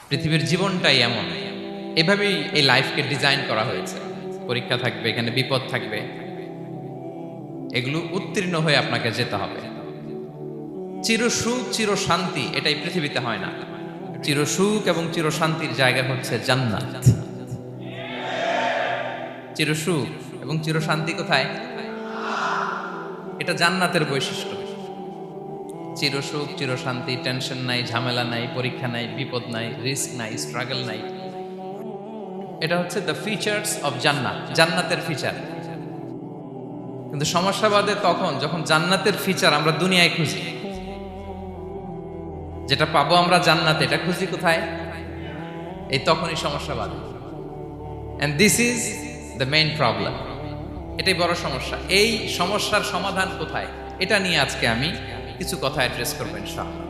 পৃথিবীর জীবনটাই এমন, এভাবেই এই লাইফকে ডিজাইন করা হয়েছে। পরীক্ষা থাকবে, এখানে বিপদ থাকবে, এগুলো উত্তীর্ণ হয়ে আপনাকে যেতে হবে। চিরসুখ চির শান্তি এটাই পৃথিবীতে হয় না। চিরসুখ এবং চিরশান্তির জায়গা হচ্ছে জান্নাত। চিরসুখ এবং চিরশান্তি কোথায়? এটা জান্নাতের বৈশিষ্ট্য। চিরসুখ চিরশান্তি, টেনশন নাই, ঝামেলা নাই, পরীক্ষা নাই, বিপদ নাই, রিস্ক নাই, স্ট্রাগল নাই। এটা হচ্ছে দ্য ফিচার্স অফ জান্নাত, জান্নাতের ফিচার। কিন্তু সমস্যা বাদে তখন যখন জান্নাতের ফিচার আমরা দুনিয়ায় খুঁজি, যেটা পাবো আমরা জান্নাতে, এটা খুঁজি কোথায়? এই তখনই সমস্যা বাদে। And this is the main problem. এটাই বড় সমস্যা। এই সমস্যার সমাধান কোথায়, এটা নিয়ে আজকে আমি কিছু কথা অ্যাড্রেস করবো ইনশাআল্লাহ।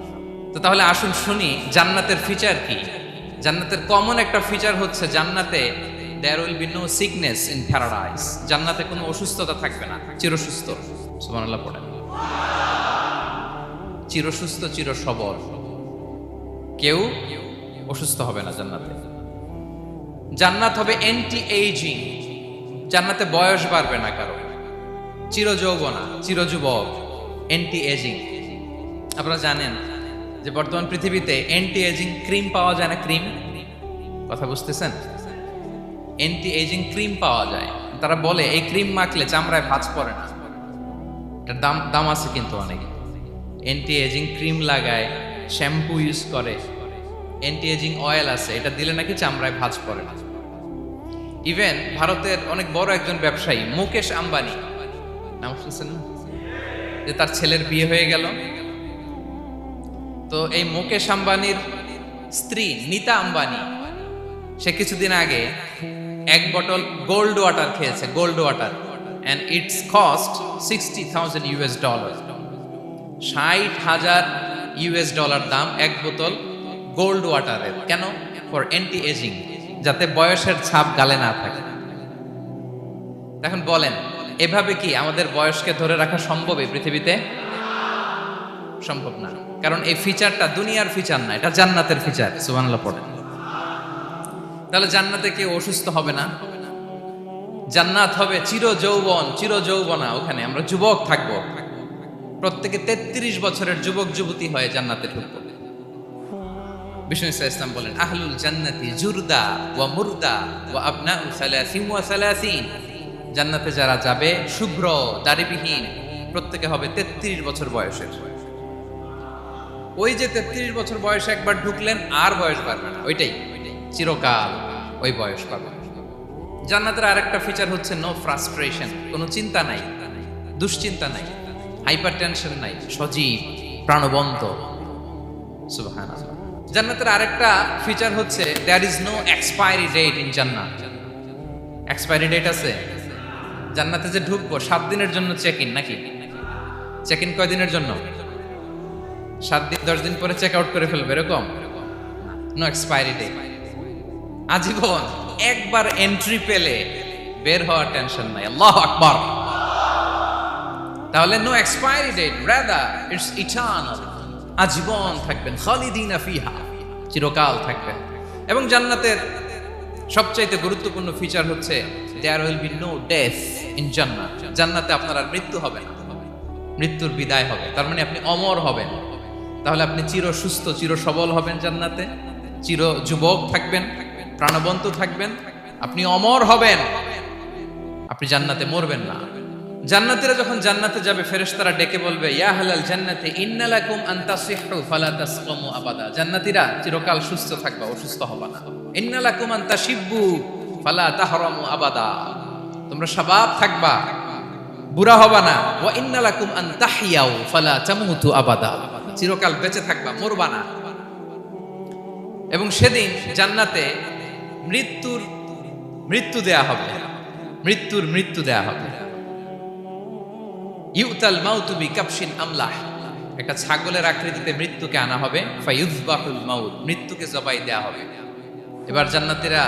তো তাহলে আসুন শুনি জান্নাতের ফিচার কি। জান্নাতের কমন একটা ফিচার হচ্ছে জান্নাতে there will be no sickness in paradise। জান্নাতে কোনো অসুস্থতা থাকবে না, চিরসুস্থ। সুবহানাল্লাহ পড়েন। চিরসুস্থ চির সবল, কেউ অসুস্থ হবে না জান্নাতে। জান্নাত হবে অ্যান্টি এইজিং, জান্নাতে বয়স বাড়বে না কারো, চির যৌবনা, চির যুবক, অ্যান্টি এজিং। আপনারা জানেন যে বর্তমান পৃথিবীতে অ্যান্টি এজিং ক্রিম পাওয়া যায় না? ক্রিম, কথা বুঝতেছেন? অ্যান্টি এজিং ক্রিম পাওয়া যায়। তারা বলে এই ক্রিম মাখলে চামড়ায় ভাঁজ পড়ে না। এটার দাম আছে কিন্তু অনেক। অ্যান্টি এজিং ক্রিম লাগায়, শ্যাম্পু ইউজ করে, অ্যান্টি এজিং অয়েল আছে, এটা দিলে নাকি চামড়ায় ভাঁজ পড়ে না। ইভেন ভারতের অনেক বড় একজন ব্যবসায়ী মুকেশ আম্বানি, নাম শুনছেন না? যে তার ছেলের বিয়ে হয়ে গেল। তো এই মুকেশ আম্বানির স্ত্রী নীতা আম্বানি, সে কিছুদিন আগে এক বটল গোল্ড ওয়াটার খেয়েছে, gold water, and it's cost $60,000। $60,000 দাম এক বোতল গোল্ড ওয়াটারের। কেন? ফর অ্যান্টি এজিং, যাতে বয়সের ছাপ গালে না থাকে। এখন বলেন, এভাবে কি আমাদের বয়সকে ধরে রাখা সম্ভব এই পৃথিবীতে? সম্ভব না, কারণ এই ফিচারটা দুনিয়ার ফিচার না, এটা জান্নাতের ফিচার। সুবহানাল্লাহ পড়েন। তাহলে জান্নাতে কেউ অসুস্থ হবে না। জান্নাত হবে চির যৌবন, চির যৌবনা। ওখানে আমরা যুবক থাকবো, প্রত্যেকে 33 বছরের যুবক যুবতী হয়ে জান্নাতে ঢুকবো। বিষ্ণু ইসলাম বলেন, আহলুল জান্নাতি জুরদা ওয়া মুরদা ওয়া আবনাউ সালাসিন ওয়া সালাসিন। জান্নাতে যারা যাবে শুভ্র দাড়িবিহীন, প্রত্যেকে হবে 33 বছর বয়সের। ওই যে 33 বছর বয়সে একবার ঢুকলেন, আর বয়স বাড়বে না, ওইটাই চিরকাল ওই বয়স পাবে। জান্নাতের আরেকটা ফিচার হচ্ছে নো ফ্রাস্ট্রেশন, কোনো চিন্তা নাই, দুশ্চিন্তা নাই, হাইপার টেনশন নাই, সজীব প্রাণবন্ত। সুবহানাল্লাহ। জান্নাতের আরেকটা ফিচার হচ্ছে there is no expiry date in জান্নাত। এক্সপায়ারি ডেট আছে? জান্নাতে যে ঢুকবো 7 দিনের জন্য চেক ইন, নাকি? চেক ইন কয় দিনের জন্য? 7 দিন, 10 দিন পরে চেক আউট করে ফেলবে, এরকম? নো এক্সপায়ারি ডেট, আজীবন। একবার এন্ট্রি পেলে বের হওয়ার টেনশন নাই। আল্লাহু আকবার। তাহলে no expiry date, rather it's eternal, আজীবন থাকবেন, খালিদিনা ফিহা, চিরকাল থাকবেন। এবং জান্নাতের সবচাইতে গুরুত্বপূর্ণ ফিচার হচ্ছে there will be no death in জান্নাত। জান্নাতে আপনার আর মৃত্যু হবে না, মৃত্যুর বিদায় হবে। তার মানে আপনি অমর হবেন। তাহলে আপনি চির সুস্থ চির সবল হবেন জান্নাতে, চির যুবক থাকবেন, প্রাণবন্ত থাকবেন, আপনি অমর হবেন, আপনি জান্নাতে মরবেন না। জান্নাতীরা যখন জান্নাতে যাবে, ফেরেশতারা ডেকে বলবে, ইয়া আহলাল জান্নাতি ইন্না লাকুম আন তাসিহু ফালা তাসকামু আবাদা। জান্নাতীরা চিরকাল সুস্থ থাকবা, অসুস্থ হবা না। ইন্না লাকুম আন তাশিব্বু ফালা তাহরামু আবাদা, তোমরা শাবাব থাকবা, বুড়া হবা না। ওয়া ইন্না লাকুম আন তাহইয়াউ ফালা তামুতু আবাদা, চিরকাল বেঁচে থাকবা, মরবা না। এবং সেদিন জান্নাতে মৃত্যু দেয়া হবে, মৃত্যু দেয়া হবে। ইউতাল মাউতু বিকাবশিন আমলাহ, একটা ছাগলের আকৃতিতে মৃত্যুকে আনা হবে। ফায়ুযবাহুল মাউত, মৃত্যুকে জবাই দেয়া হবে। এবার জান্নাতীরা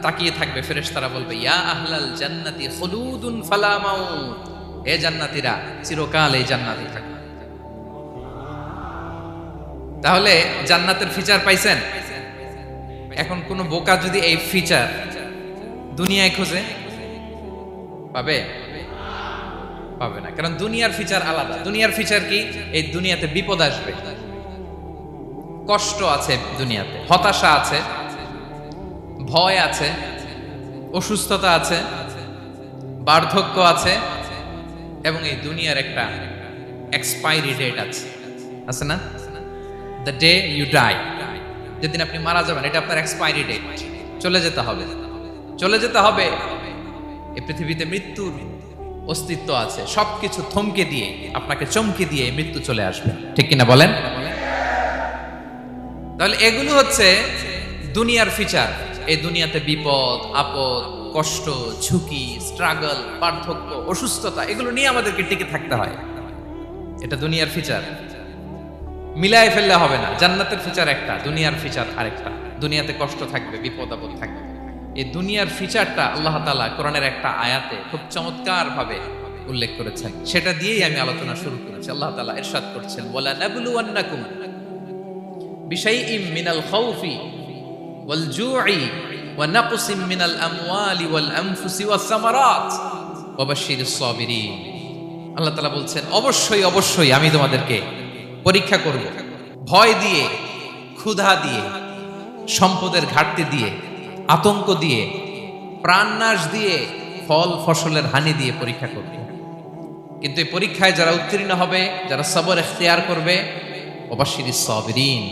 তাকিয়ে থাকবে, ফেরেশতারা বলবে, ইয়া আহলাল জান্নাতি খুলুদুন ফালা মাউত, হে জান্নাতীরা চিরকাল এই জান্নাতে থাকবে। তাহলে জান্নাতের ফিচার পাইছেন? এখন কোন বোকা যদি এই ফিচার দুনিয়ায় খোঁজে পাবে? পাবে না, কারণ দুনিয়ার ফিচার আলাদা। দুনিয়ার ফিচার কি? এই দুনিয়াতে বিপদ আসবে, কষ্ট আছে দুনিয়াতে, হতাশা আছে, ভয় আছে, অসুস্থতা আছে, বার্ধক্য আছে, এবং এই দুনিয়ার একটা এক্সপায়ারি ডেট আছে না? দ্য ডে ইউ ডাই, যেদিন আপনি মারা যাবেন, এটা আপনার এক্সপায়ারি ডেট। চলে যেতে হবে, চলে যেতে হবে। এই পৃথিবীতে মৃত্যুর অস্তিত্ব আছে। সবকিছু থমকে দিয়ে, আপনাকে চমকে দিয়ে মৃত্যু চলে আসবে, ঠিক কিনা বলেন? তাহলে এগুলো হচ্ছে দুনিয়ার ফিচার। এই দুনিয়াতে বিপদ আপদ, কষ্ট, ঝুঁকি, স্ট্রাগল, পার্থক্য, অসুস্থতা, এগুলো নিয়ে আমাদেরকে টিকে থাকতে হয়। এটা দুনিয়ার ফিচার, মিলায় ফেললে হবে না। জান্নাতের ফিচার একটা, দুনিয়ার ফিচার আরেকটা। দুনিয়াতে কষ্ট থাকবে, বিপদ আপদ থাকবে। এই দুনিয়ার ফিচারটা আল্লাহ তাআলা কোরআনের একটা আয়াতে খুব চমৎকার ভাবে উল্লেখ করেছেন। সেটা দিয়েই আমি আলোচনা শুরু করেছি। আল্লাহ তাআলা ইরশাদ করছেন, ওয়ালা নাবলুওয়ান্নাকুম বিশাইইম মিনাল খাউফি ওয়াল জু'i ওয়া নাকসিম মিনাল আমওয়ালি ওয়াল আনফুসি ওয়াস সামারাত ওয়া বাশশিরিস সাবিরিন। আল্লাহ তাআলা বলছেন, অবশ্যই অবশ্যই আমি তোমাদেরকে পরীক্ষা করব, ভয় দিয়ে, ক্ষুধা দিয়ে, সম্পদের ঘাটতি দিয়ে, আতঙ্ক দিয়ে, প্রাণনাশ দিয়ে, ফল ফসলের হানি দিয়ে পরীক্ষা করব। কিন্তু এই পরীক্ষায় যারা উত্তীর্ণ হবে, যারা সবর ইখতিয়ার করবে, ওয়াবাশশিরিস সাবিরিন,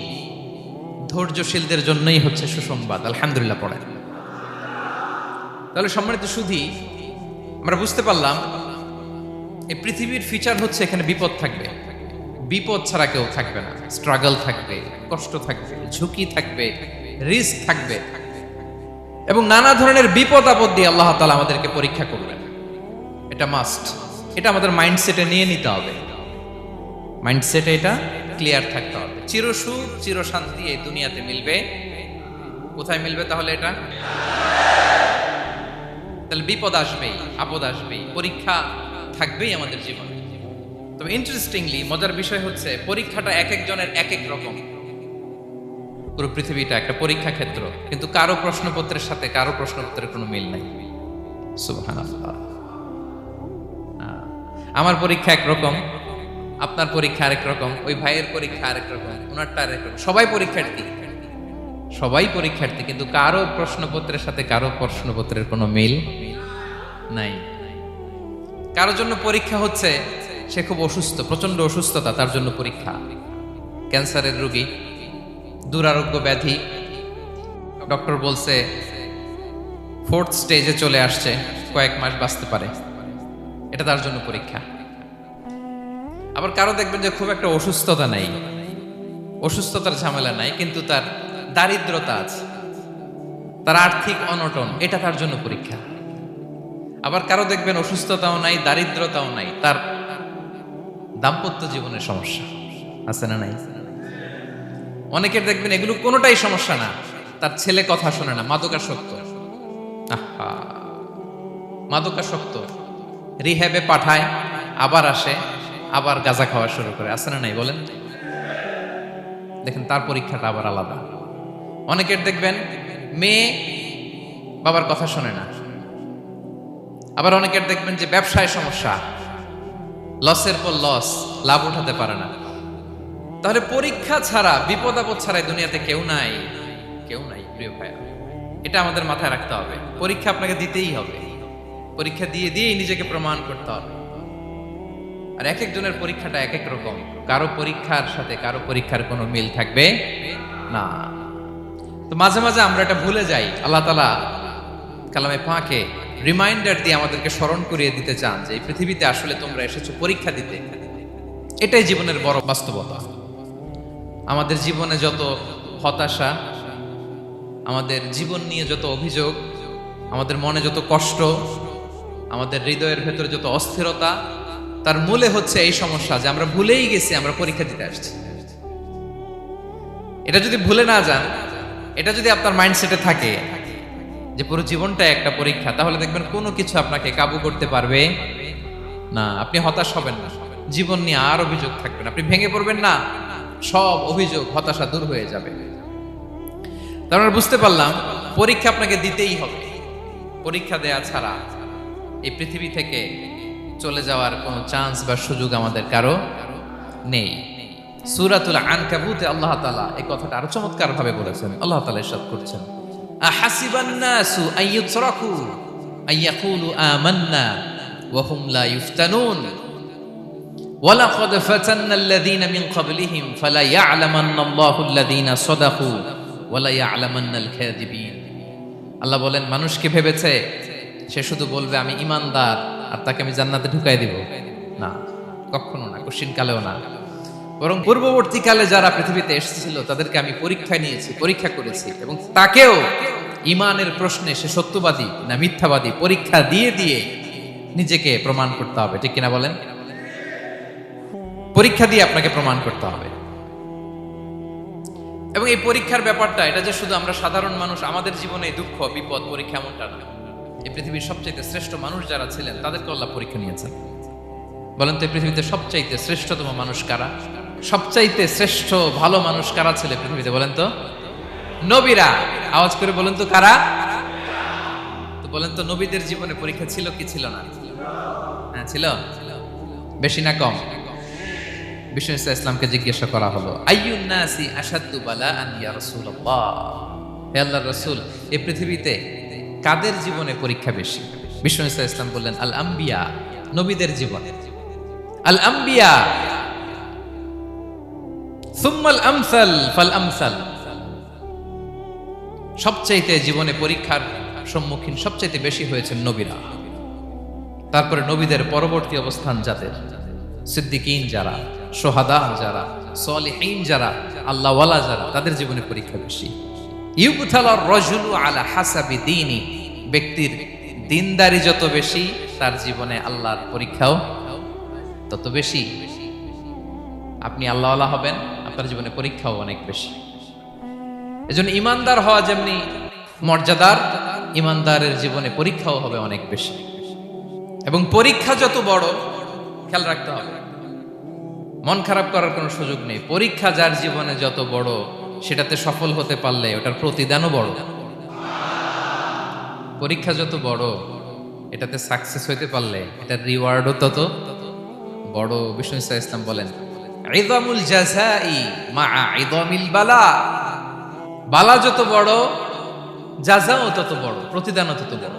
ধৈর্যশীলদের জন্যই হচ্ছে সুসংবাদ। আলহামদুলিল্লাহ পড়েন। তাহলে সম্মানিত সুধী, আমরা বুঝতে পারলাম এই পৃথিবীর ফিচার হচ্ছে এখানে বিপদ থাকবে, বিপদ ছাড়া কেউ থাকবে না। স্ট্রাগল থাকবে, কষ্ট থাকবে, ঝুঁকি থাকবে, রিস্ক থাকবে, এবং নানা ধরনের বিপদ আপদ দিয়ে আল্লাহ তাআলা আমাদেরকে পরীক্ষা করবেন। এটা মাস্ট, এটা আমাদের মাইন্ডসেটে নিয়ে নিতে হবে। মাইন্ডসেটে এটা ক্লিয়ার থাকতে হবে। চিরসুখ চিরশান্তি এই দুনিয়াতে মিলবে, কোথায় মিলবে তাহলে? এটা তাহলে বিপদ আসবেই, আপদ আসবেই, পরীক্ষা থাকবেই আমাদের জীবনে। তবে ইন্টারেস্টিংলি মজার বিষয় হচ্ছে, পরীক্ষাটা এক একজনের এক এক রকম। পুরো পৃথিবীটা একটা পরীক্ষা ক্ষেত্র, কিন্তু কারো প্রশ্নপত্রের সাথে কারো প্রশ্নপত্রের কোনো মিল নাই। সুবহানাল্লাহ। আমার পরীক্ষা একরকম, আপনার পরীক্ষা আরেক রকম, ওই ভাইয়ের পরীক্ষা আরেক রকম, ওনারটা আরেক রকম। সবাই পরীক্ষার্থী, সবাই পরীক্ষার্থী, কিন্তু কারো প্রশ্নপত্রের সাথে কারো প্রশ্নপত্রের কোনো মিল নাই। কারো জন্য পরীক্ষা হচ্ছে সে খুব অসুস্থ, প্রচন্ড অসুস্থতা, তার জন্য পরীক্ষা। ক্যান্সারের রোগী, দুরারোগ্য ব্যাধি, ডক্টর বলছে 4th স্টেজে চলে আসছে, কয়েক মাস বাঁচতে পারে, এটা তার জন্য পরীক্ষা। আবার কারো দেখবেন যে খুব একটা অসুস্থতা নাই, অসুস্থতার ঝামেলা নাই, কিন্তু তার দারিদ্রতা আছে, তার আর্থিক অনটন, এটা তার জন্য পরীক্ষা। আবার কারো দেখবেন অসুস্থতাও নাই, দারিদ্রতাও নাই, তার দাম্পত্য জীবনের সমস্যা আছে না নাই? অনেকের দেখবেন এগুলো কোনোটাই সমস্যা না, তার ছেলে কথা শোনে না, মাদকাসক্ত। আহা, মাদকাসক্ত, রিহ্যাবে পাঠায়, আবার আসে, আবার গাঁজা খাওয়া শুরু করে, আছে না নাই বলেন? দেখেন তার পরীক্ষাটা আবার আলাদা। অনেকের দেখবেন মেয়ে বাবার কথা শোনে না। আবার অনেকের দেখবেন যে ব্যবসায় সমস্যা, লসের পর লস, লাভ উঠাতে পারে না। তাহলে পরীক্ষা ছাড়া, বিপদ আপদ ছাড়া দুনিয়াতে কেউ নাই, কেউ নাই প্রিয় ভাইয়া। এটা আমাদের মাথায় রাখতে হবে। পরীক্ষা আপনাকে দিতেই হবে, পরীক্ষা দিয়ে দিয়েই নিজেকে প্রমাণ করতে হবে। আর এক একজনের পরীক্ষাটা এক এক রকম, কারো পরীক্ষার সাথে কারো পরীক্ষার কোনো মিল থাকবে না। তো মাঝে মাঝে আমরা এটা ভুলে যাই। আল্লাহ তাআলা কালামে পাকে রিমাইন্ডার দিয়ে আমাদেরকে স্মরণ করিয়ে দিতে চান যে এই পৃথিবীতে আসলে তোমরা এসেছো পরীক্ষা দিতে। এটাই জীবনের বড় বাস্তবতা। আমাদের জীবনে যত হতাশা, আমাদের জীবন নিয়ে যত অভিযোগ, আমাদের মনে যত কষ্ট, আমাদের হৃদয়ের ভেতরে যত অস্থিরতা, তার মূলে হচ্ছে এই সমস্যা যে আমরা ভুলেই গেছি আমরা পরীক্ষা দিতে আসছি। এটা যদি ভুলে না যান, এটা যদি আপনার মাইন্ডসেটে থাকে যে পুরো জীবনটা একটা পরীক্ষা, তাহলে দেখবেন কোনো কিছু আপনাকে কাবু করতে পারবে না। আপনি হতাশ হবেন না, জীবন নিয়ে আর অভিযোগ থাকবে না, আপনি ভেঙে পড়বেন না, সব অভিযোগ হতাশা দূর হয়ে যাবে। তার মানে বুঝতে পারলাম পরীক্ষা আপনাকে দিতেই হবে। পরীক্ষা দেয়া ছাড়া এই পৃথিবী থেকে চলে যাওয়ার কোনো চান্স বা সুযোগ আমাদের কারো নেই। সূরাতুল আনকাবুতে আল্লাহ তাআলা এই কথাটা আরো চমৎকার ভাবে বলেছেন। আল্লাহ তাআলা ইরশাদ করছেন, আহাসিবান নাসু আইয়ুতরাকু আইয়াকুলু আমান্না ওয়া হুম লা ইফতানুন ওয়ালাকাদ ফাতান্নাল্লাযীনা মিন ক্বাবলিহিম ফালা ইয়া'লামান্নাল্লাহু আল্লাযীনা সাদাকু ওয়ালা ইয়া'লামান্নাল কাযিবিন। আল্লাহ বলেন, মানুষ কি ভেবেছে সে শুধু বলবে আমি ঈমানদার আর তাকে আমি জান্নাতে ঢুকাই দিব? না, কখনো না, কশিনকালেও না। বরং পূর্ববর্তীকালে যারা পৃথিবীতে এসেছিল তাদেরকে আমি পরীক্ষা নিয়েছি, পরীক্ষা করেছি, এবং তাকেও ঈমানের প্রশ্নে সে সত্যবাদী না মিথ্যাবাদী পরীক্ষা দিয়ে দিয়ে নিজেকে প্রমাণ করতে হবে। ঠিক কিনা বলেন? পরীক্ষা দিয়ে আপনাকে প্রমাণ করতে হবে। এবং এই পরীক্ষার ব্যাপারটা, এটা যে শুধু আমরা সাধারণ মানুষ আমাদের জীবনে দুঃখ বিপদ পরীক্ষা এমনটা না। এই পৃথিবীর সবচাইতে শ্রেষ্ঠ মানুষ যারা ছিলেন তাদেরকে আল্লাহ পরীক্ষা নিয়েছেন। বলেন তো এই পৃথিবীতে সবচাইতে শ্রেষ্ঠতম মানুষ কারা? সবচাইতে শ্রেষ্ঠ ভালো মানুষ কারা ছিল পৃথিবীতে? বলেন তো নবীরা। আওয়াজ করে বলেন তো কারা? তো বলেন তো নবীদের জীবনে পরীক্ষা ছিল কি ছিল না? হ্যাঁ ছিল। বেশি না কম? বিষ্ণু ইসলামকে জিজ্ঞাসা করা হলো, আইয়ুন নাসি আশাদ্দু বালাআন ইয়া রাসূলুল্লাহ, হে আল্লাহর রাসূল এই পৃথিবীতে কাদের জীবনে পরীক্ষা বেশি? বিষ্ণু ইসলাম বললেন, আল আম্বিয়া, নবীদের জীবনে। আল আম্বিয়া সুম্মাল আমসাল ফাল আমসাল, সবচাইতে জীবনে পরীক্ষার সম্মুখীন সবচাইতে বেশি হয়েছেন নবীরা। তারপরে নবীদের পরবর্তী অবস্থান যাদের, সিদ্দিকিন যারা, সোহাদা যারা, সলিহিন যারা, আল্লাহওয়ালা যারা, তাদের জীবনে পরীক্ষা বেশি। ইউবতালার রাজুলু আলা হাসাবি দীনি, ব্যক্তির দিনদারি যত বেশি তার জীবনে আল্লাহর পরীক্ষাও তত বেশি। আপনি আল্লাহওয়ালা হবেন, আপনার জীবনে পরীক্ষাও অনেক বেশি। এজন্য ইমানদার হওয়া যেমনি মর্যাদার, ইমানদারের জীবনে পরীক্ষাও হবে অনেক বেশি। এবং পরীক্ষা যত বড়, খেয়াল রাখতে হবে, মন খারাপ করার কোনো সুযোগ নেই। পরীক্ষা যার জীবনে যত বড়, সেটাতে সফল হতে পারলে ওটার প্রতিদানও বড়। পরীক্ষা যত বড়, এটাতে সাকসেস হইতে পারলে এটার রিওয়ার্ডও তত বড়। বিষ্ণু ইসলাম বলেন, ইযামুল জাযাই মাআ ইযামিল বালা, বালা যত বড় জাযাও তত বড়, প্রতিদানও তত বড়।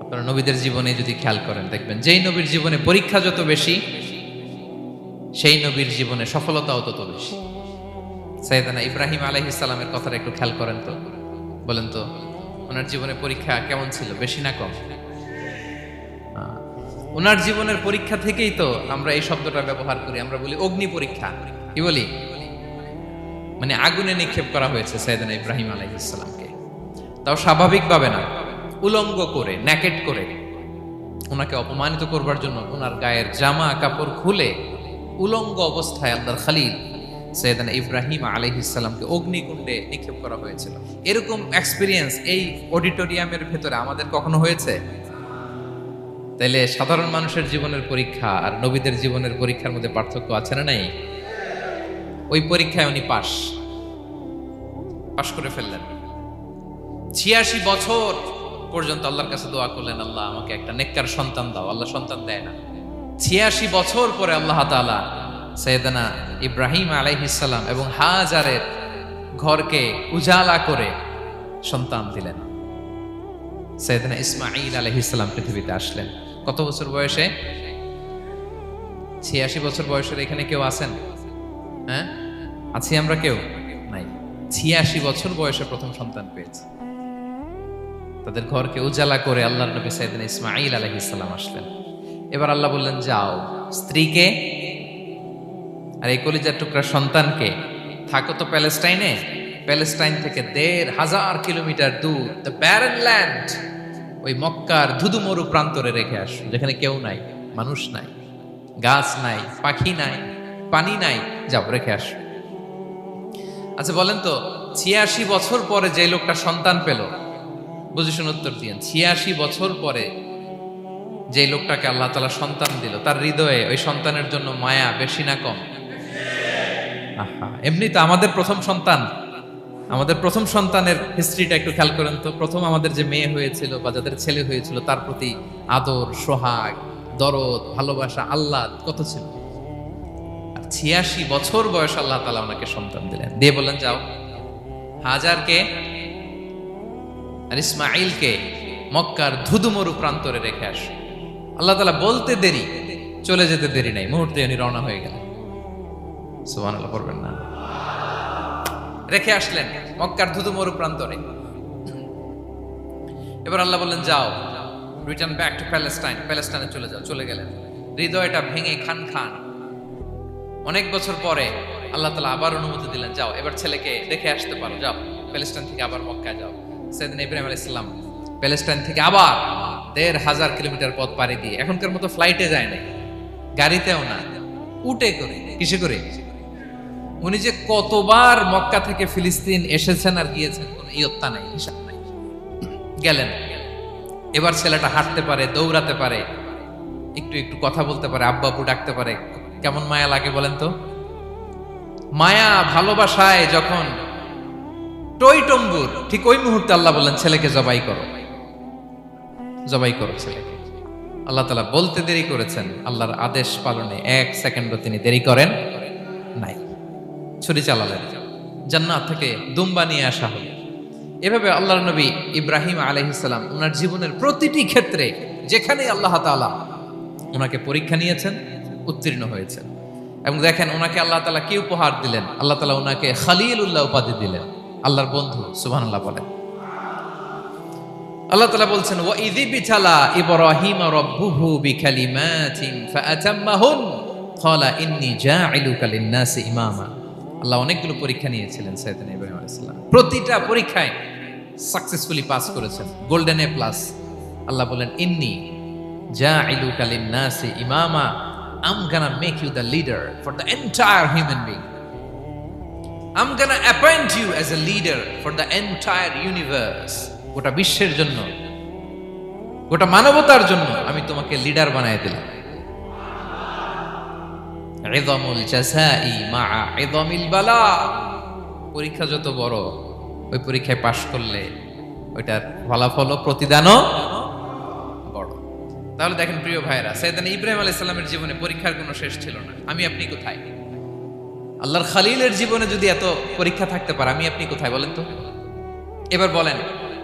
আপনারা নবীদের জীবনে যদি খেয়াল করেন দেখবেন, যেই নবীর জীবনে পরীক্ষা যত বেশি সেই নবীর জীবনে সফলতাও তত বেশি। সাইয়েদনা ইব্রাহিম আলাইহিস সালামের কথাটা একটু খেয়াল করেন তো, বলেন তো ওনার জীবনে পরীক্ষা কেমন ছিল? বেশি না কম? ওনার জীবনের পরীক্ষা থেকেই তো আমরা এই শব্দটা ব্যবহার করি। আমরা বলি অগ্নি পরীক্ষা। কি বলি? মানে আগুনে নিক্ষেপ করা হয়েছে সাইয়েদনা ইব্রাহিম আলাইহিস সালামকে। তাও স্বাভাবিকভাবে না, উলঙ্গ করে, ন্যাকেট করে ওনাকে অপমানিত করবার জন্য ওনার গায়ের জামা কাপড় খুলে উলঙ্গ অবস্থায় আল্লাহর খলিল সাইয়েদনা ইব্রাহিম আলাইহিস সালামকে অগ্নিকুণ্ডে নিক্ষেপ করা হয়েছিল। এরকম এক্সপেরিয়েন্স এই অডিটোরিয়ামের ভেতরে আমাদের কখনো হয়েছে? তাইলে সাধারণ মানুষের জীবনের পরীক্ষা আর নবীদের জীবনের পরীক্ষার মধ্যে পার্থক্য আছে না নাই? ওই পরীক্ষায় উনি পাশ করে ফেললেন। 86 বছর পর্যন্ত আল্লাহর কাছে দোয়া করলেন, আল্লাহ আমাকে একটা নেককার সন্তান দাও। আল্লাহ সন্তান দেয় না। 86 বছর পরে আল্লাহ তাআলা সাইয়েদনা ইব্রাহিম আলাইহিস সালাম এবং হাজারের ঘরকে উজালা করে সন্তান দিলেন। সাইয়েদনা ইসমাঈল আলাইহিস সালাম পৃথিবীতে আসলেন। কত বছর বয়সে? 86 বছর বয়সের এখানে কেউ আছেন? হ্যাঁ, আছি আমরা? কেউ নাই। 86 বছর বয়সে প্রথম সন্তান পেয়েছে। তাদের ঘরকে উজালা করে আল্লাহর নবী সাইয়েদনা ইসমাঈল আলাইহিস সালাম আসলেন। এবার আল্লাহ বললেন, যাও স্ত্রীকে আর এই কলিজার টুকরা সন্তানকে, থাকো তো প্যালেস্টাইনে, প্যালেস্টাইন থেকে ১,৫০০ কিলোমিটার দূর দ্য ব্যারেন ল্যান্ড, ওই মক্কার ধুধুমরু প্রান্তরে রেখে আসো, যেখানে কেউ নাই, মানুষ নাই, গাছ নাই, পাখি নাই, পানি নাই, যাও রেখে আসো। আচ্ছা বলেন তো, ৮৬ বছর পরে যে লোকটা সন্তান পেল, বুঝে শুনে উত্তর দিয়েন, ৮৬ বছর পরে যে লোকটাকে আল্লাহ তাআলা সন্তান দিল, তার হৃদয়ে ওই সন্তানের জন্য মায়া বেশি না কম? আহা, এমনি তো আমাদের প্রথম সন্তান আমাদের প্রথম সন্তানের হিস্ট্রিটা একটু খেয়াল করেন তো। প্রথম আমাদের যে মেয়ে হয়েছিল বা যাদের ছেলে হয়েছিল, তার প্রতি আদর, সোহাগ, দরদ, ভালোবাসা, আল্লাহ কত ছিল। আর 86 বছর বয়স আল্লাহ তাআলা ওনাকে সন্তান দিলেন, দিয়ে বললেন যাও হাজারকে আর ইসমাইলকে মক্কার ধুধুমরু প্রান্তরে রেখে আস। আল্লাহ তাআলা বলতে দেরি, চলে যেতে দেরি নাই, মুহূর্তে উনি রওনা হয়ে গেলেন। সুবহানাল্লাহ পড়বেন না? রেখে আসলেন মক্কার ধুধুমরু প্রান্তরে। এবার আল্লাহ বললেন যাও, রিটার্ন ব্যাক টু প্যালেস্টাইন, প্যালেস্টাইনে চলে যাও। চলে গেলেন, হৃদয়টা ভেঙে খান খান। অনেক বছর পরে আল্লাহ তাআলা আবার অনুমতি দিলেন, যাও এবার ছেলেকে দেখে আসতে পারো, যাও প্যালেস্টাইন থেকে আবার মক্কায় যাও। সাইয়েদনা ইব্রাহিম আলাইহিস সালাম প্যালেস্টাইন থেকে আবার ১,৫০০ কিলোমিটার পথ পাড়ি দিয়ে, এখনকার মতো ফ্লাইটে যায় না, গাড়িতেও না, উটে করে। কিসে করে? উনি যে কতবার মক্কা থেকে ফিলিস্তিন এসেছেন আর গিয়েছেন, কোনো ইয়ত্তা নাই, হিসাব নাই। গেলেন, এবার ছেলেটা হাঁটতে পারে, দৌড়াতে পারে, একটু একটু কথা বলতে পারে, আব্বু আব্বু ডাকতে পারে। কেমন মায়া লাগে বলেন তো? মায়া ভালোবাসায় যখন টইটম্বুর, ঠিক ওই মুহূর্তে আল্লাহ বললেন ছেলেকে জবাই করো, জবাই করো ছেলেকে। আল্লাহ তাআলা বলতে দেরি করেছেন, আল্লাহর আদেশ পালনে 1 সেকেন্ডও তিনি দেরি করেন নাই। ছুরি চালালেন, জান্নাত থেকে দুম্বা নিয়ে আসা হলো। এভাবে আল্লাহর নবী ইব্রাহিম আলাইহিস সালাম ওনার জীবনের প্রতিটি ক্ষেত্রে যেখানে আল্লাহ তাআলা ওনাকে পরীক্ষা নিয়েছেন, উত্তীর্ণ হয়েছেন। এবং দেখেন ওনাকে আল্লাহ তাআলা কি উপহার দিলেন। আল্লাহ তাআলা ওনাকে খলিলুল্লাহ উপাধি দিলেন, আল্লাহর বন্ধু। সুবহানাল্লাহ বলেন। আল্লাহ তাআলা বলছেন ওয়া ইযিবতালা ইব্রাহিম রাব্বুহু বিকালিমাতিন ফাআতাম্মাহুন ক্বালা ইন্নী জাঈলুকা লিন-নাসি ইমামা। আল্লাহ অনেকগুলো পরীক্ষা নিয়েছিলেন সাইয়েদনা ইব্রাহিম আলাইহিস সালাম, প্রতিটা পরীক্ষায় সাকসেসফুলি পাস করেছেন, গোল্ডেন এ প্লাস। আল্লাহ বলেন ইন্নী জাঈলুকা লিন-নাসি ইমামা, I'm gonna make you the leader for the entire human being. I'm gonna appoint you as a leader for the entire universe. গোটা বিশ্বের জন্য, গোটা মানবতার জন্য আমি তোমাকে লিডার বানায় দিলাম। ইযামুল জাযাই মা'a ইযামিল বালা। পরীক্ষা যত বড়, ওই পরীক্ষায় পাশ করলে ওইটার ফলাফল ও প্রতিদানও বড়। তাহলে দেখেন প্রিয় ভাইরা, সাইয়েদনা ইব্রাহিম আলাইহিস সালামের জীবনে পরীক্ষার কোনো শেষ ছিল না। আমি আপনি কোথায়? আল্লাহর খলিলের জীবনে যদি এত পরীক্ষা থাকতে পারে, আমি আপনি কোথায় বলেন তো? এবার বলেন,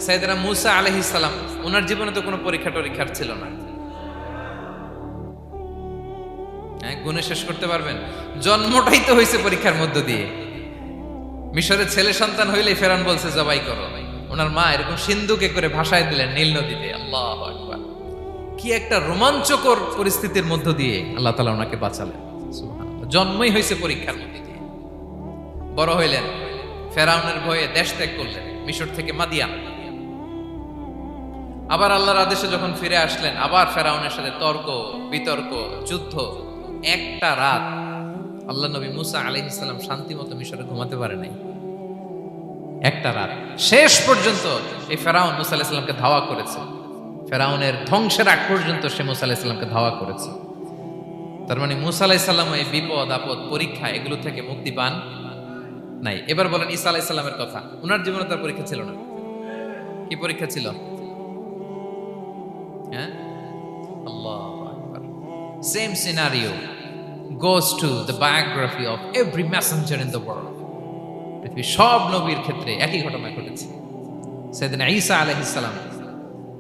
সাইয়েদনা মূসা আলাইহিস সালাম, ওনার জীবনে তো কোনো পরীক্ষার ছিল না। হ্যাঁ, গুণে শেষ করতে পারবেন? জন্মটাই তো হয়েছে পরীক্ষার মধ্য দিয়ে। মিশরের ছেলে সন্তান হইলে ফেরাউন বলছে জবাই করো, ওনার মা এরকম সিন্ধুকে করে ভাসায় দিলেন নীল নদীতে। আল্লাহু আকবার! কি একটা রোমাঞ্চকর পরিস্থিতির মধ্য দিয়ে আল্লাহ তাআলা ওনাকে বাঁচালেন। সুবহানাল্লাহ। জন্মই হয়েছে পরীক্ষার মধ্যে দিয়ে। বড় হইলেন, ফেরাউনের ভয়ে দেশ ত্যাগ করলেন, মিশর থেকে মাদিয়ান। আবার আল্লাহর আদেশে যখন ফিরে আসলেন, আবার ফেরাউনের সাথে তর্ক বিতর্ক, যুদ্ধ। একটা রাত আল্লাহ নবী মূসা আলাইহিস সালাম শান্তি মতো মিশরে ঘুমাতে পারে নাই। একটা রাত শেষ পর্যন্ত এই ফেরাউন মূসা আলাইহিস সালামকে ধাওয়া করেছে। ফেরাউনের ধ্বংসের আগ পর্যন্ত সে মূসা আলাইহিস সালামকে ধাওয়া করেছে। তার মানে মূসা আলাইহিস সালাম এই বিপদ আপদ পরীক্ষা এগুলো থেকে মুক্তি পান নাই। এবার বলেন ঈসা আলাইহিস সালামের কথা। ওনার জীবনে তার পরীক্ষা ছিল না। কি পরীক্ষা ছিল? হ্যাঁ, আল্লাহু আকবার। Same scenario goes to the biography of every messenger in the world. পৃথিবীর সব নবীর ক্ষেত্রে একই ঘটনা ঘটেছে। সাইয়েদনা ঈসা আলাইহিস সালাম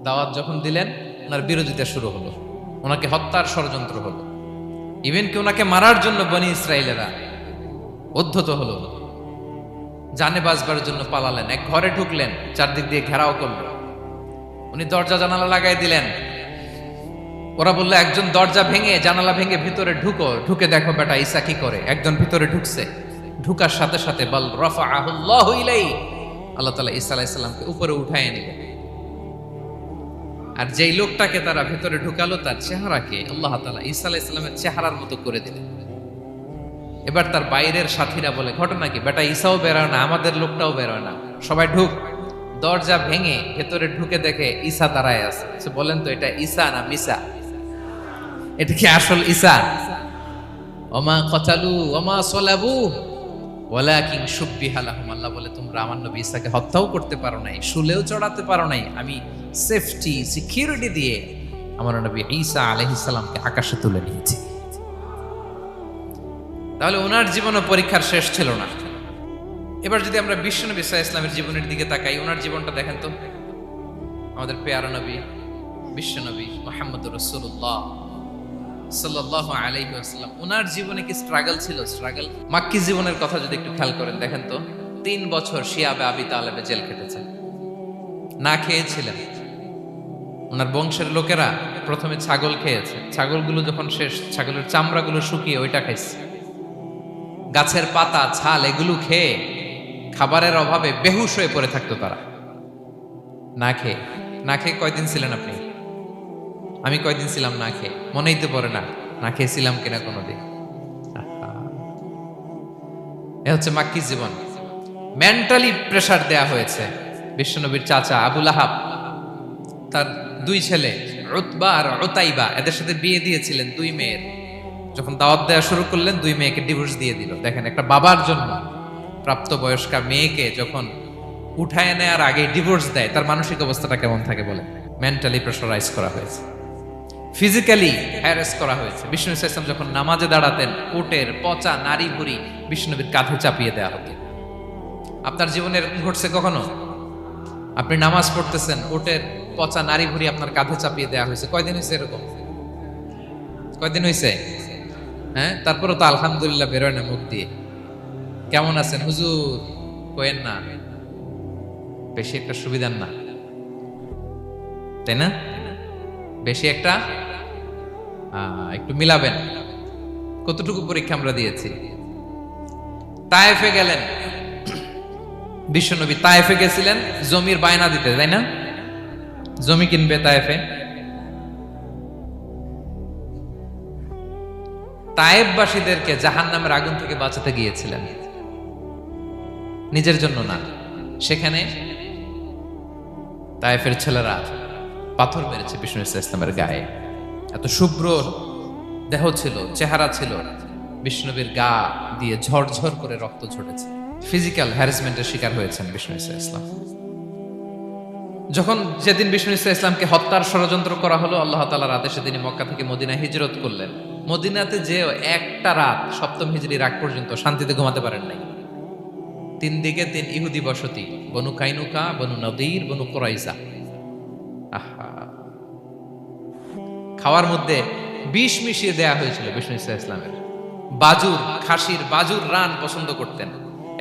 দাওয়াত যখন দিলেন, ওনার বিরোধিতা শুরু হলো, ওনাকে হত্যার ষড়যন্ত্র হলো। ইভেন কি ওনাকে মারার জন্য বনি ইসরাইলেরা উদ্ধত হলো, জানে বাঁচবার জন্য পালালেন। এক ঘরে ঢুকলেন, চারদিক দিয়ে ঘেরাও করলো। উনি দরজা জানালা লাগাই দিলেন। ওরা বললো একজন দরজা ভেঙে জানালা ভেঙে ভিতরে ঢুকো, ঢুকে দেখো বেটা ঈসা কি করে। একজন ভিতরে ঢুকছে, ঢুকার সাথে সাথে বল রাফাআহুল্লাহু ইলাইহি, আল্লাহ তাআলা ঈসা আলাইহিস সালামকে উপরে উঠায় নিলেন। আর যেই লোকটাকে তারা ভিতরে ঢুকালো, তার চেহারাকে আল্লাহ তাআলা ঈসা আলাইহিস সালামের চেহারার মতো করে দিলেন। এবার তার বাইরের সাথীরা বলে ঘটনা কি, বেটা ঈসাও বেরোয় না, আমাদের লোকটাও বেরোয় না, সবাই ঢুক। দরজা ভেঙে ভেতরে ঢুকে দেখে ঈসা দাঁড়ায় আছে। বলেন তো এটা ঈসা না মিসা? এটা কি আসল ঈসা? ওমা কতালু ওমা সলাবু, ওয়ালাকিন শুব্বিহা লাহুম, আল্লাহ বলে তোমরা আমার নবী ঈসাকে হত্যাও করতে পারো নাই, শুলেও চড়াতে পারো নাই, আমি সেফটি সিকিউরিটি দিয়ে আমার নবী ঈসা আলাইহিস সালামকে আকাশে তুলে নিয়েছি। তাহলে ওনার জীবনও পরীক্ষার শেষ ছিল না। এবার যদি আমরা বিশ্বনবী সাল্লাল্লাহু আলাইহি ওয়াসাল্লামের জীবনের দিকে তাকাই, ওনার জীবনটা দেখেন তো। আমাদের পেয়ারা নবী বিশ্বনবী মুহাম্মদুর রাসূলুল্লাহ সাল্লাল্লাহু আলাইহি ওয়াসাল্লাম, ওনার জীবনে কি স্ট্রাগল ছিল? স্ট্রাগল। মাক্কি জীবনের কথা যদি একটু খেয়াল করেন, দেখেন তো 3 বছর শিয়াবে আবি তালেবে জেল কেটেছেন, না খেয়েছিলেন। ওনার বংশের লোকেরা প্রথমে ছাগল খেয়েছে, ছাগলগুলো যখন শেষ, ছাগলের চামড়াগুলো শুকিয়ে ওইটা খাইছে। গাছের পাতা ছাল এগুলো খেয়ে খাবারের অভাবে বেহুশ হয়ে পড়ে থাকতো তারা। না খেয়ে কয়দিন ছিলেন আপনি? আমি কয়দিন ছিলাম না খেয়ে? মনেই তো পড়ে না, না খেয়েছিলাম কিনা কোনোদিন। এ হচ্ছে মাক্কি জীবন। মেন্টালি প্রেসার দেয়া হয়েছে। বিশ্বনবীর চাচা আবুল আহাব, তার 2 ছেলে উতবা আর উতাইবা, এদের সাথে বিয়ে দিয়েছিলেন 2 মেয়ের। যখন দাওয়াত দেওয়া শুরু করলেন, 2 মেয়েকে ডিভোর্স দিয়ে দিল। দেখেন, একটা বাবার জন্য প্রাপ্তবয়স্কা মেয়েকে যখন উঠায় নেয়ার আগে ডিভোর্স দেয়, তার মানসিক অবস্থাটা কেমন থাকে বলে? মেন্টালি প্রেশারাইজ করা হয়েছে, ফিজিক্যালি হ্যারাস করা হয়েছে। বিষ্ণু ইসলাম যখন নামাজে দাঁড়াতেন, উটের পচা নারী ভুড়ি বিষ্ণুনবীর কাঁধে চাপিয়ে দেওয়া হতো। আপনার জীবনে এরকম ঘটছে কখনো? আপনি নামাজ পড়তেছেন, উটের পচা নারী ভুড়ি আপনার কাঁধে চাপিয়ে দেওয়া হয়েছে। কয়দিন হয়েছে এরকম? কয়দিন হয়েছে? হ্যাঁ, তারপরে তো আলহামদুলিল্লাহ বেরোয় না মুখ দিয়ে। কেমন আছেন হুজুর কয়েন না, বেশি একটা সুবিধার না, তাই না? বেশি একটা একটু মিলাবেন। কতটুকু পরীক্ষা আমরা দিয়েছি। তায়েফে গেলেন বিশ্বনবী, তায়েফে গেছিলেন জমির বায়না দিতে, তাই না? জমি কিনবে তায়েফে। তায়েফবাসীদেরকে জাহান্নামের আগুন থেকে বাঁচাতে গিয়েছিলেন, নিজের জন্য না। সেখানে তায়েফের ছেলেরা পাথর মেরেছে বিষ্ণু ইসলামের গায়ে। এত শুভ্র দেহ ছিল, চেহারা ছিল, বিষ্ণুবীর গা দিয়ে ঝরঝর করে রক্ত ঝরেছে। ফিজিক্যাল হ্যারাসমেন্টের শিকার হয়েছেন বিষ্ণু ইসলাম। যখন যেদিন বিষ্ণু ইসলামকে হত্যার ষড়যন্ত্র করা হলো, আল্লাহ তাআলার আদেশে তিনি মক্কা থেকে মদিনায় হিজরত করলেন। মদিনাতে যে একটা রাত, 7ম হিজরির আগ পর্যন্ত শান্তিতে ঘুমাতে পারেন নাই। 3 দিকে 3 ইহুদি বসতি, বনু কাইনুকা, বনু নদীর, বনু কুরাইজা। আহা, খাওয়ার মধ্যে বিষ মিশিয়ে দেয়া হয়েছিল বিষ্ণু ইসলামের। বাজুর, খাসির বাজুর রান পছন্দ করতেন।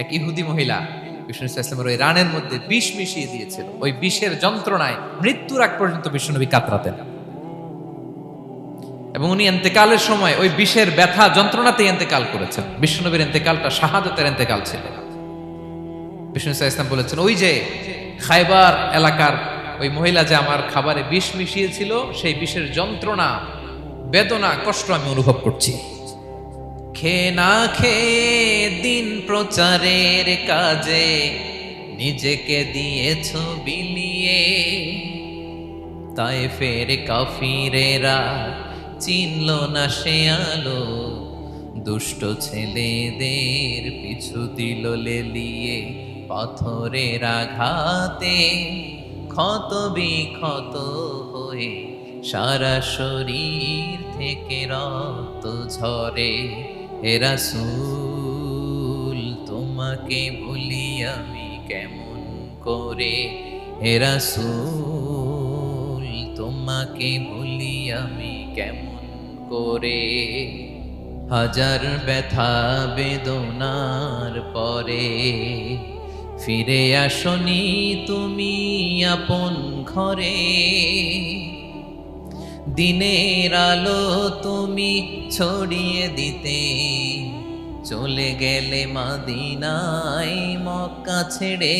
এক ইহুদি মহিলা বিষ্ণু ইসলামের ওই রানের মধ্যে বিষ মিশিয়ে দিয়েছিল। ওই বিষের যন্ত্রণায় মৃত্যুর আগ পর্যন্ত বিষ্ণুনবী কাতরাতেন, এবং উনি ইন্তেকালের সময় ওই বিষের ব্যথা যন্ত্রণাতে ইন্তেকাল করেছেন। বিষ্ণুনবীর ইন্তেকালটা শাহাদাতের ইন্তেকাল ছিল। বিষ্ণু ইসলাম বলেছেন, ওই যে খায়বার এলাকার ওই মহিলা যে আমার খাবারে বিষ মিশিয়েছিল, সেই বিষের যন্ত্রণা, বেদনা, কষ্ট আমি অনুভব করছি। খেয়ে না খেয়ে দিন প্রচারের কাজে নিজেকে দিয়েছ বিলিয়ে, তায়েফের কাফিরেরা চিনল না সে আলো, দুষ্ট ছেলেদের পিছু দিল লেলিয়ে, পাথরের আঘাতে ক্ষত বিক্ষত হয়ে সারা শরীর থেকে রক্ত ঝরে। হে রাসূল তোমাকে ভুলি আমি কেমন করে, হে রাসূল তোমাকে ভুলি আমি কেমন করে। হাজার ব্যথা বেদনার পরে ফিরে আসনি তুমি আপন ঘরে, দিনের আলো তুমি ছড়িয়ে দিতে চলে গেলে মদিনায় মক্কা ছেড়ে।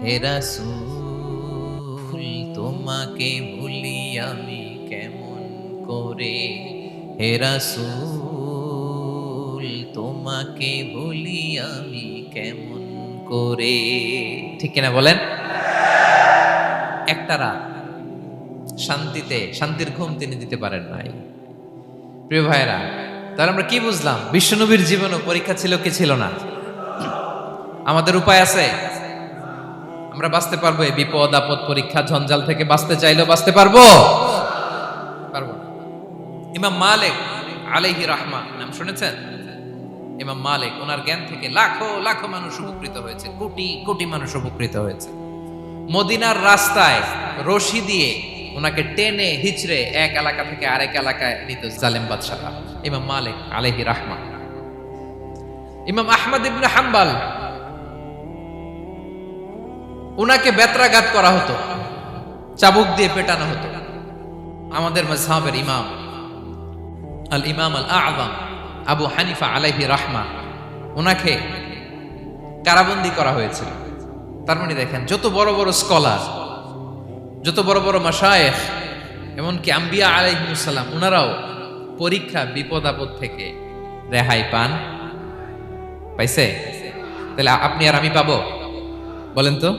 হে রাসূল তোমাকে ভুলি আমি কেমন করে, হে রাসূল তোমাকে ভুলি আমি কেমন করে। ঠিক কিনা বলেন? একটা রাত শান্তিতে, শান্তির ঘুম তিনি দিতে পারেন নাই। প্রিয় ভাইরা, তাহলে আমরা কি বুঝলাম? বিশ্বনবীর জীবনও পরীক্ষা ছিল কি ছিল না? আমাদের উপায় আছে? আমরা বাঁচতে পারবো এই বিপদ আপদ পরীক্ষা ঝঞ্ঝাল থেকে? বাঁচতে চাইলেও বাঁচতে পারবো? পারবো না। ইমাম মালিক আলাইহি রাহমা নাম শুনেছেন? ইমাম মালিক, ওনার জ্ঞান থেকে লাখো লাখো মানুষ উপকৃত হয়েছে, কোটি কোটি মানুষ উপকৃত হয়েছে। মদিনার রাস্তায় রশি দিয়ে ওনাকে টেনে হিচড়ে এক এলাকা থেকে আরেক এলাকায় নিত জালেম বাদশাহরা। ইমাম মালিক আলাইহি রাহমা। ইমাম আহমদ ইবনে হাম্বল, ওনাকে বেত্রাঘাত করা হতো, চাবুক দিয়ে পেটানো হতো। আমাদের মাযহাবের ইমাম আল ইমাম আল আযম আবু হানিফা আলাইহি রাহমা, ওনাকে কারাবন্দী করা হয়েছিল। তার মানে দেখেন, যত বড় বড় স্কলার, যত বড় বড় মাশায়েখ, এমনকি আম্বিয়া আলাইহিmus সালাম, ওনারাও পরীক্ষা বিপদ আপদ থেকে রেহাই পাইছে? তাহলে আপনি আর আমি পাবো? বলেন তো।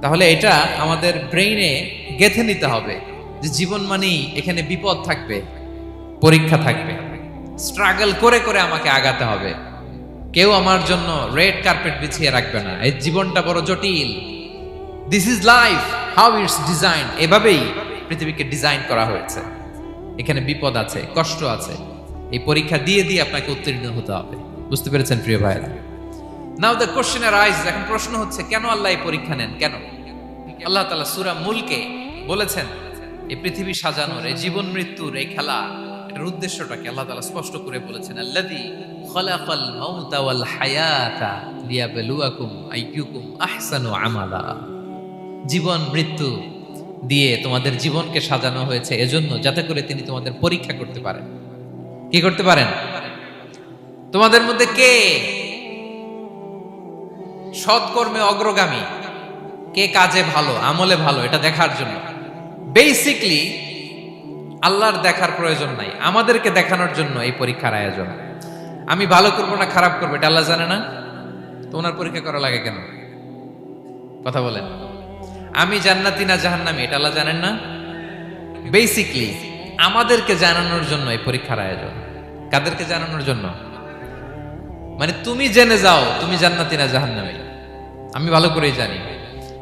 তাহলে এটা আমাদের ব্রেইনে গেঁথে নিতে হবে যে জীবন মানেই এখানে বিপদ থাকবে, পরীক্ষা থাকবে, স্ট্রাগল করে করে আমাকে আগাতে হবে। কেউ আমার জন্য রেড কার্পেট বিছিয়ে রাখবে না। এই জীবনটা বড় জটিল। This is life, how it's design. এভাবেই পৃথিবীকে ডিজাইন করা হয়েছে। এখানে বিপদ আছে, কষ্ট আছে। এই পরীক্ষা দিয়ে দিয়ে আপনাকে উত্তীর্ণ হতে হবে। বুঝতে পেরেছেন প্রিয় ভাইরা? নাও দ্য কোশ্চেন আরাইজেস, এখন প্রশ্ন হচ্ছে কেন আল্লাহ এই পরীক্ষা নেন? কেন? আল্লাহ তাআলা সূরা মুলকে বলেছেন এই পৃথিবী সাজানোর, এই জীবন মৃত্যুর এই খেলা, এটার উদ্দেশ্যটাকে আল্লাহ তাআলা স্পষ্ট করে বলেছেন। আল্লাযী খালাকাল মাউতা ওয়াল হায়াতা লিয়াবলুয়াকুম আইয়ুকুম আহসানু আমালা। জীবন মৃত্যু দিয়ে তোমাদের জীবনকে সাজানো হয়েছে এজন্য, যাতে করে তিনি তোমাদের পরীক্ষা করতে পারেন। কি করতে পারেন? তোমাদের মধ্যে কে সৎকর্মে অগ্রগামী, কে কাজে ভালো, আমলে ভালো, এটা দেখার জন্য। বেসিকলি আল্লাহর দেখার প্রয়োজন নাই, আমাদেরকে দেখানোর জন্য এই পরীক্ষার আয়োজন। আমি ভালো করবো না খারাপ করবো এটা আল্লাহ জানে না? তো ওনার পরীক্ষা করা লাগে কেন? কথা বলেন। আমি জান্নাতি না জাহান্নামী এটা আল্লাহ জানেন না? বেসিকলি আমাদেরকে জানানোর জন্য এই পরীক্ষার আয়োজন। কাদেরকে জানানোর জন্য? মানে তুমি জেনে যাও তুমি জান্নাতি না জাহান্নামী। আমি ভালো করেই জানি।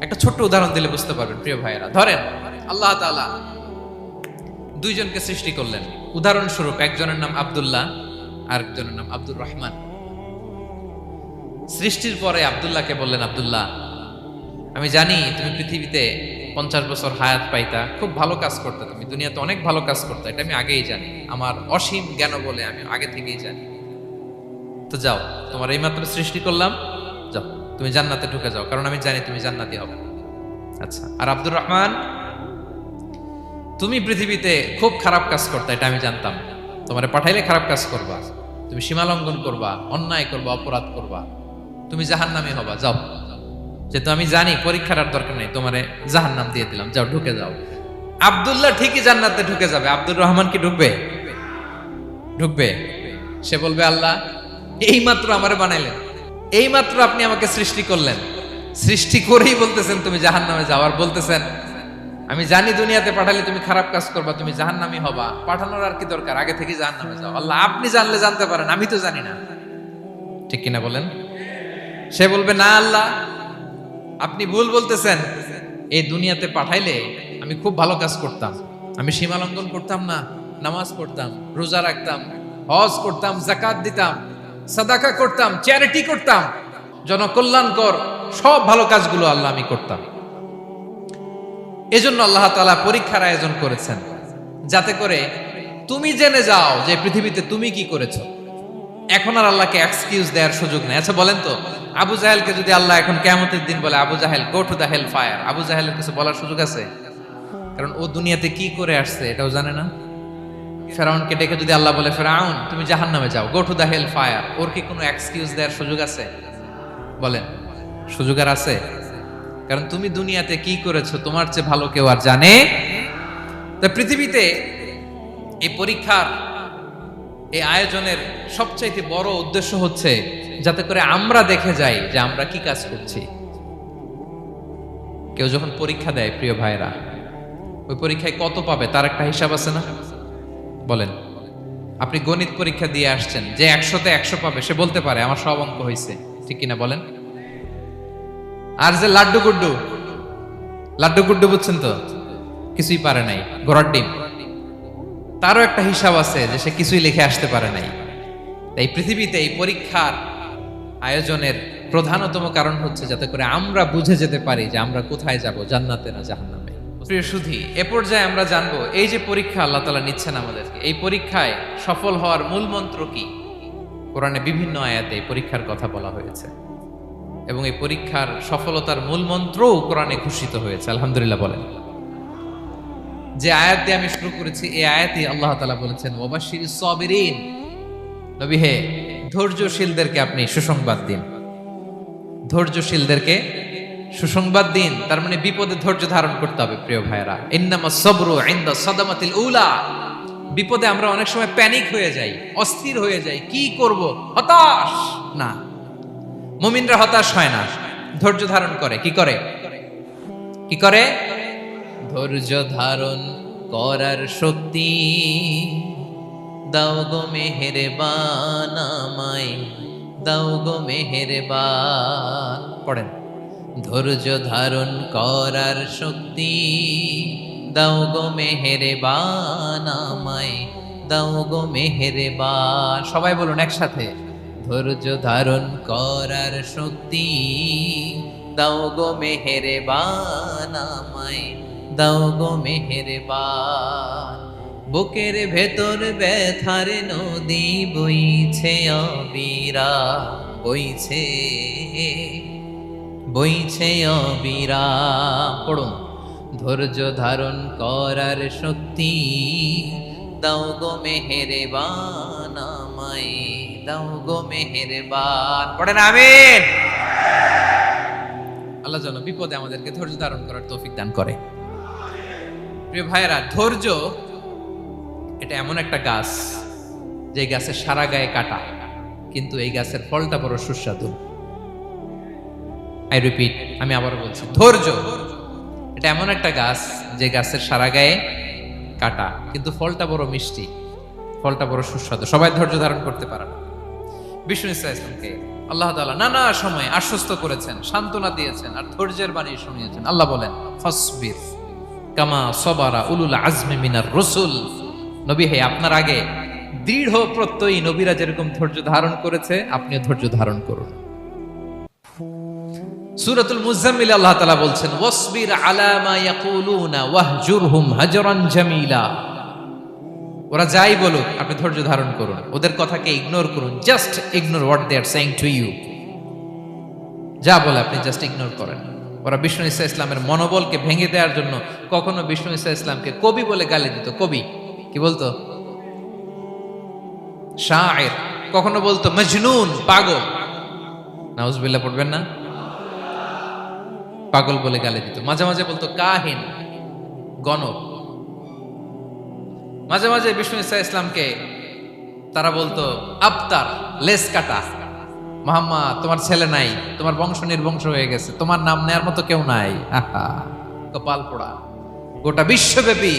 একটা ছোট্ট উদাহরণ দিলে বুঝতে পারবেন প্রিয় ভাইয়েরা। ধরেন আল্লাহ তাআলা দুইজনকে সৃষ্টি করলেন। উদাহরণস্বরূপ একজনের নাম আব্দুল্লাহ, আরেকজনের নাম আব্দুর রহমান। সৃষ্টির পরে আব্দুল্লাহকে বললেন, আব্দুল্লাহ, আমি জানি তুমি পৃথিবীতে 50 বছর হায়াত পাইতা, খুব ভালো কাজ করতে, তুমি দুনিয়াতে অনেক ভালো কাজ করতে, এটা আমি আগেই জানি। আমার অসীম জ্ঞান বলে আমি আগে থেকেই জানি। তো যাও, তোমার এইমাত্র সৃষ্টি করলাম, যাও তুমি জান্নাতে ঢুকে যাও, কারণ আমি জানি তুমি জান্নাতি হবে। আচ্ছা, আর আব্দুর রহমান, তুমি পৃথিবীতে খুব খারাপ কাজ করতে, এটা আমি জানতাম। তোমারে পাঠাইলে খারাপ কাজ করবা, তুমি সীমা লঙ্ঘন করবা, অন্যায় করবা, অপরাধ করবা, তুমি জাহান্নামী হবা। যাও, যেহেতু আমি জানি পরীক্ষার আর দরকার নেই, তোমারে জাহান্নাম দিয়ে দিলাম, যাও ঢুকে যাও। আব্দুল্লাহ ঠিকই জান্নাতে ঢুকে যাবে, আব্দুর রহমান কি ঢুকবে? ঢুকবে। সে বলবে, আল্লাহ এইমাত্র আমারে বানাইলেন, এইমাত্র আপনি আমাকে সৃষ্টি করলেন, সৃষ্টি করেই বলতেছেন তুমি জাহান্নামে যাও, আর বলতেছেন আমি জানি দুনিয়াতে পাঠালে তুমি খারাপ কাজ করবা, তুমি জাহান্নামী হবা, পাঠানোর আর কি দরকার, আগে থেকে জাহান্নামে যাও। আল্লাহ আপনি জানলে জানতে পারেন, আমি তো জানি না। ঠিক কিনা বলেন? সে বলবে, না আল্লাহ আপনি ভুল বলতেছেন, এই দুনিয়াতে পাঠাইলে আমি খুব ভালো কাজ করতাম, আমি সীমা লঙ্ঘন করতাম না, নামাজ পড়তাম, রোজা রাখতাম, হজ করতাম, যাকাত দিতাম, সাদাকা করতাম, চ্যারিটি করতাম, জনকল্যাণকর সব ভালো কাজগুলো আল্লাহ আমি করতাম। এজন্য আল্লাহ তাআলা পরীক্ষার আয়োজন করেছেন, যাতে করে তুমি জেনে যাও যে পৃথিবীতে তুমি কি করেছো। এখন আর আল্লাহকে এক্সকিউজ দেওয়ার সুযোগ নেই। আচ্ছা বলেন তো, আবু জাহেলকে যদি আল্লাহ এখন কিয়ামতের দিন বলে, Abu Jahl go to the hell fire, আবু জাহেলের কিছু বলার সুযোগ আছে? কারণ ও দুনিয়াতে কি করে আসছে এটাও জানে না। ফেরাউনকে ডেকে যদি আল্লাহ বলে, ফেরাউন তুমি জাহান্নামে যাও, go to the hell fire, ওর কি কোনো এক্সকিউজ দেওয়ার সুযোগ আছে? বলেন, সুযোগ আর আছে? কারণ তুমি দুনিয়াতে কি করেছো তোমার চেয়ে ভালো কেউ আর জানে। তা পৃথিবীতে এই পরীক্ষার এই আয়োজনের সবচাইতে বড় উদ্দেশ্য হচ্ছে যাতে করে আমরা দেখে যাই যে আমরা কি কাজ করছি। কেউ যখন পরীক্ষা দেয় প্রিয় ভাইরা, ওই পরীক্ষায় কত পাবে তার একটা হিসাব আছে না? বলেন, আপনি গণিত পরীক্ষা দিয়ে আসছেন, যে 100তে 100 পাবে সে বলতে পারে আমার সব অঙ্ক হয়েছে, ঠিক কিনা বলেন? আর যে লাড্ডু গুড্ডু, লাড্ডু গুড্ডু বুঝছেন তো, কিছুই পারে নাই, ঘোড়ার ডিম, তারও একটা হিসাব আছে যে সে কিছুই লিখে আসতে পারে নাই। তাই পৃথিবীতে এই পরীক্ষার আয়োজনের প্রধানতম কারণ হচ্ছে যাতে করে আমরা বুঝে যেতে পারি যে আমরা কোথায় যাব, জান্নাতে না জাহান্নামে। প্রিয় সুধী, এ পর্যায়ে আমরা জানবো এই যে পরীক্ষা আল্লাহ তাআলা নিচ্ছেন আমাদেরকে, এই পরীক্ষায় সফল হওয়ার মূল মন্ত্র কি? কোরআনে বিভিন্ন আয়াতে এই পরীক্ষার কথা বলা হয়েছে এবং এই পরীক্ষার সফলতার মূল মন্ত্রও কোরআনে ঘোষিত হয়েছে। আলহামদুলিল্লাহ বলেন। যে আয়াত দিয়ে আমি শুরু করেছি এই আয়াতে আল্লাহ তাআলা বলেছেন ওয়াবাশশিরিস সাবিরিন, নবী হে ধৈর্যশীলদেরকে আপনি সুসংবাদ দিন, ধৈর্যশীলদেরকে সুসংবাদ দিন। তার মানে বিপদে ধৈর্য ধারণ করতে হবে প্রিয় ভাইরা। ইন্নামাস সাবরু ইনদা সাদামাতিল উলা, বিপদে আমরা অনেক সময় প্যানিক হয়ে যাই, অস্থির হয়ে যাই, কি করব, হতাশ না। মুমিনরা হতাশ হয় না, ধৈর্য ধারণ করে। কি করে? কি করে? ধৈর্য ধারণ করার শক্তি দাও গো মেহেরবান আমায়, দাও গো মেহেরবান। পড়েন, ধৈর্য ধারণ করার শক্তি দাও গো মেহেরবান আমায়, দাও গো মেহেরবান। সবাই বলুন একসাথে, ধৈর্য ধারণ করার শক্তি দাও গো মেহেরবান আমায়, দাও গো মেহেরবান। বুকের ভেতর ব্যথার নদী বইছে অবিরা, বইছে বইছে অবিরা। পড়ুন, ধৈর্য ধারণ করার শক্তি দাও গো মেহেরবান আমায়, দাও গো মেহেরবান। পড়েন আমিন। আল্লাহ যেন বিপদে আমাদেরকে ধৈর্য ধারণ করার তৌফিক দান করে। প্রিয় ভাইয়েরা, ধৈর্য এটা এমন একটা গাছ যে গাছের সারা গায়ে কাটা, কিন্তু এই গাছের ফলটা বড় সুস্বাদু। আই রিপিট, আমি আবার বলছি, ধৈর্য এটা এমন একটা গাছ যে গাছের সারা গায়ে কাটা, কিন্তু ফলটা বড় মিষ্টি, ফলটা বড় সুস্বাদু। সবাই ধৈর্য ধারণ করতে পারে না। বিষ্ণু ইসলামকে আল্লাহ তাআলা নানা সময় আশ্বস্ত করেছেন, সান্ত্বনা দিয়েছেন আর ধৈর্যের বাণী শুনিয়েছেন। আল্লাহ বলেন ফাসবির কামা সবারা উলুল আজমি মিনার রসুল, নবী হে আপনার আগে দৃঢ় প্রত্যয়ী নবীরা যেরকম ধৈর্য ধারণ করেছে আপনিও ধৈর্য ধারণ করুন। সূরাতুল মুজাম্মিল আল্লাহ তাআলা বলছেন ওয়াসবির আলা মা ইয়াকুলুনা ওয়াহজুরহুম হাজরান জামিলা, ওরা যাই বলুক আপনি ধৈর্য ধারণ করুন, ওদের কথাকে ইগনোর করুন। Just ignore what they are saying to you, যা বলে আপনি জাস্ট ইগনোর করেন। ওরা বিষ্ণু ঈসা ইসলামের মনোবলকে ভেঙে দেওয়ার জন্য কখনো বিষ্ণু ঈসা ইসলামকে কবি বলে গালি দিত। কবি কি বলতো? শায়ের। কখনো বলতো মজনুন, পাগল। নাউজুবিল্লাহ পড়বেন না? পাগল বলে গালি দিত। মাঝে মাঝে বলতো কাহিন, গণক। মাঝে মাঝে বিষ্ণু ঈসা ইসলামকে তারা বলতো আবতার, লেস কাটা। মুহাম্মদ তোমার ছেলে নাই, তোমার বংশ নির্বংশ হয়ে গেছে, তোমার নাম নেয়ার মতো কেউ নাই। আহা, কপাল পোড়া। গোটা বিশ্বব্যাপী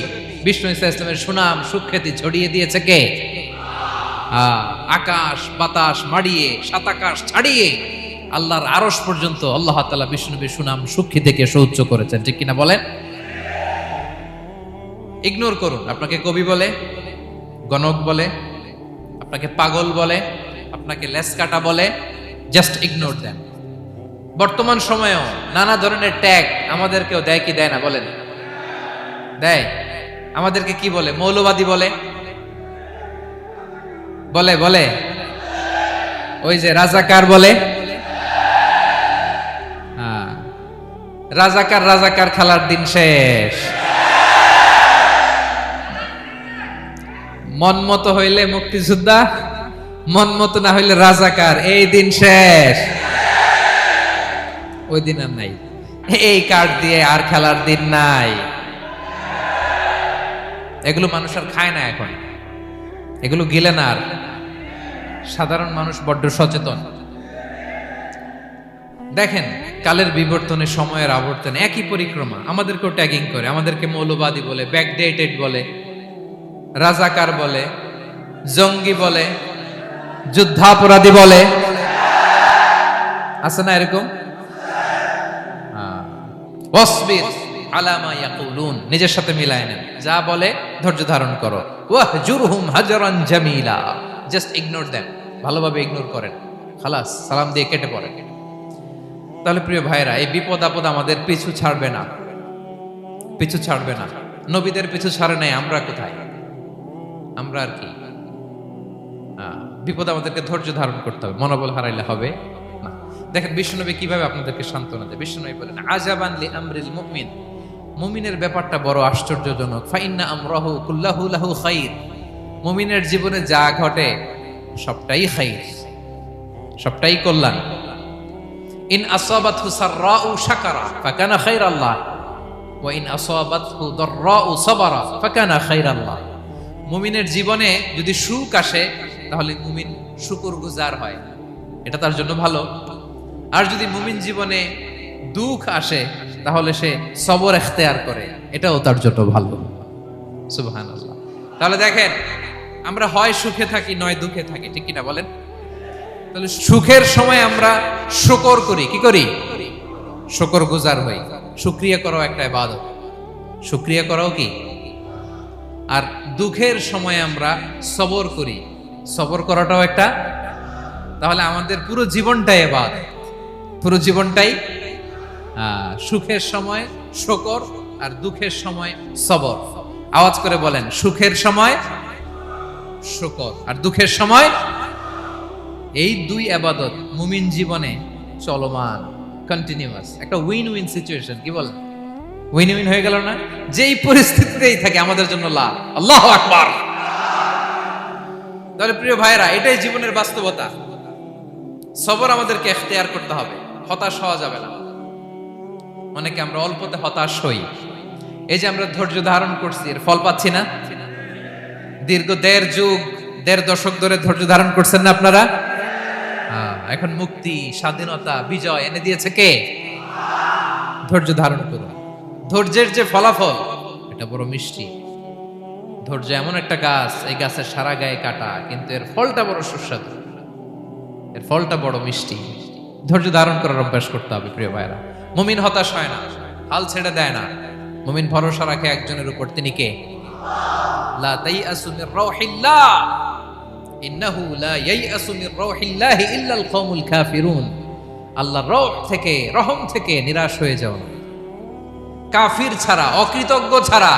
বিষ্ণু ঈসা ইসলামের সুনাম সুখ্যাতি ছড়িয়ে দিয়েছে কে? আকাশ বাতাস মাড়িয়ে, সাত আকাশ ছাড়িয়ে আল্লাহর আরশ পর্যন্ত আল্লাহ তাআলা বিষ্ণু নবীর সুনাম সুখ্যাতিকে সৌচ্চ করেছেন। ঠিক কিনা বলেন? ইগনোর করুন। আপনাকে কবি বলে, গণক বলে, আপনাকে পাগল বলে, আপনাকে লেসকাটা বলে, জাস্ট ইগনোর দেন। বর্তমান সময়েও নানা ধরনের ট্যাগ আমাদেরকেও দেয় কি দেয় না বলেন? দেয়। আমাদেরকে কি বলে? মৌলবাদী বলে, বলে বলে ওই যে রাজাকার বলে। রাজাকার রাজাকার খেলার দিন শেষ। মন মতো হইলে মুক্তিযোদ্ধা, মন মতো না হইলে রাজাকার, এই দিন শেষ। ওই দিন আর নাই। এই কার্ড দিয়ে আর খেলার দিন নাই। এগুলো মানুষ আর খায় না এখন, এগুলো গিলে না আর। সাধারণ মানুষ বড্ড সচেতন। দেখেন, কালের বিবর্তনে, সময়ের আবর্তনে একই পরিক্রমা আমাদেরকেও ট্যাগিং করে। আমাদেরকে মৌলবাদী বলে, ব্যাকডেটেড বলে, রাজাকার বলে, জঙ্গি বলে, যুদ্ধাপরাধী বলে। আছে না এরকম? ওয়াসবির আলা মা ইয়াকুলুন, নিজের সাথে মিলায় নেন, যা বলে ধৈর্য ধারণ করো। ওয়াহজুরহুম হাজরান জামিলা, জাস্ট ইগনোর দেম, ভালোভাবে ইগনোর করেন, খালাস, সালাম দিয়ে কেটে পড়েন। তাহলে প্রিয় ভাইরা, এই বিপদ আপদ আমাদের পিছু ছাড়বে না, পিছু ছাড়বে না। নবীদের পিছু ছাড়ে নাই, আমরা কোথায়? আমরা আর কি? বিপদ আমাদেরকে ধৈর্য ধারণ করতে হবে, মনোবল হারাইলে হবে না। দেখেন বিশ্বনবী কিভাবে আপনাদেরকে সান্ত্বনা দেয়। বিশ্বনবী বলেন, আজাবান লি আমরিল মুমিন, মুমিনের ব্যাপারটা বড় আশ্চর্যজনক। ফাইন্না আমরাহু কুল্লাহু লাহু খাইর, মুমিনের জীবনে যা ঘটে সবটাই খাইর, সবটাই কল্যাণ। ইন আসাবাতহু সাররাউ শাকারা ফাকানা খাইরাল্লাহ ওয়া ইন আসাবাতহু দাররাউ সাবারা ফাকানা খাইরাল্লাহ। মুমিনের জীবনে যদি সুখ আসে তাহলে মুমিন শুকরগুজার হয়, এটা তার জন্য ভালো। আর যদি মুমিন জীবনে দুঃখ আসে তাহলে সে সবর ইখতিয়ার করে, এটাও তার জন্য ভালো। সুবহানাল্লাহ। তাহলে দেখেন, আমরা হয় সুখে থাকি নয় দুঃখে থাকি, ঠিক কিনা বলেন? তাহলে সুখের সময় আমরা শুকর করি, কি করি? শুকরগুজার হই। শুকরিয়া করাও একটা ইবাদত, শুকরিয়া করাও কি? আর দুঃখের সময় আমরা সবর করি, সবর করাটাও একটা। তাহলে আমাদের পুরো জীবনটাই ইবাদত, পুরো জীবনটাই সুখের সময় শুকর আর দুঃখের সময় সবর। আওয়াজ করে বলেন, সুখের সময় শুকর আর দুঃখের সময়। এই দুই ইবাদত মুমিন জীবনে চলমান, কন্টিনিউয়াস, একটা উইন উইন সিচুয়েশন। কি বলেন? উইন উইন হয়ে গেল না? যেই পরিস্থিতিতেই থাকে আমাদের জন্য লাভ। আল্লাহু আকবার। তাহলে প্রিয় ভাইরা, এটাই জীবনের বাস্তবতা। সবর আমাদেরকে ইখতিয়ার করতে হবে, হতাশ হওয়া যাবে না। অনেকে আমরা অল্পতে হতাশ হই। এই যে আমরা ধৈর্য ধারণ করছি, এর ফল পাচ্ছি না? দীর্ঘ 1.5 যুগ 1.5 দশক ধরে ধৈর্য ধারণ করছেন না আপনারা? এখন মুক্তি, স্বাধীনতা, বিজয় এনে দিয়েছে কে? ধৈর্য ধারণ করুন। ধৈর্যের যে ফলাফল, এটা বড় মিষ্টি। ধৈর্য এমন একটা গাছ, এই গাছের সারা গায়ে কাটা, কিন্তু এর ফলটা বড় সুস্বাদু, এর ফলটা বড় মিষ্টি। ধৈর্য ধারণ করার অভ্যাস করতে হবে প্রিয় ভাইরা। মুমিন হতাশ হয় না, হাল ছেড়ে দেয় না। মুমিন ভরসা রাখে একজনের উপর, তিনি কে? লা তাইয়াসু মির রাউহিল্লাহ ইন্নাহু লা ইয়াইয়াসু মির রাউহিল্লাহি ইল্লাল কওমুল কাফিরুন। আল্লাহর রহ থেকে, রহম থেকে নিরাশ হয়ে যাও না। কাফির ছাড়া, অকৃতজ্ঞ ছাড়া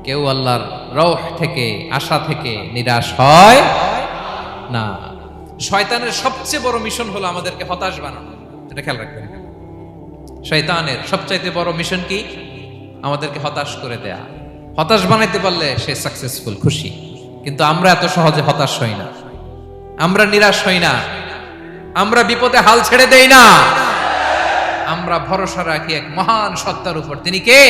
কেউ আল্লাহর রহ থেকে, আশা থেকে নিরাশ হয় না। শয়তানের সবচেয়ে বড় মিশন হলো আমাদেরকে হতাশ বানানো, এটা খেয়াল রাখবেন। শয়তানের সবচাইতে বড় মিশন কি? আমাদেরকে হতাশ করে দেয়া। হতাশ বানাইতে পারলে সে সাকসেসফুল, খুশি। কিন্তু আমরা এত সহজে হতাশ হই না, আমরা নিরাশ হই না, আমরা বিপদে হাল ছেড়ে দেই না। আমরা ভরসা রাখি এক মহান সত্তার উপর, তিনি কে?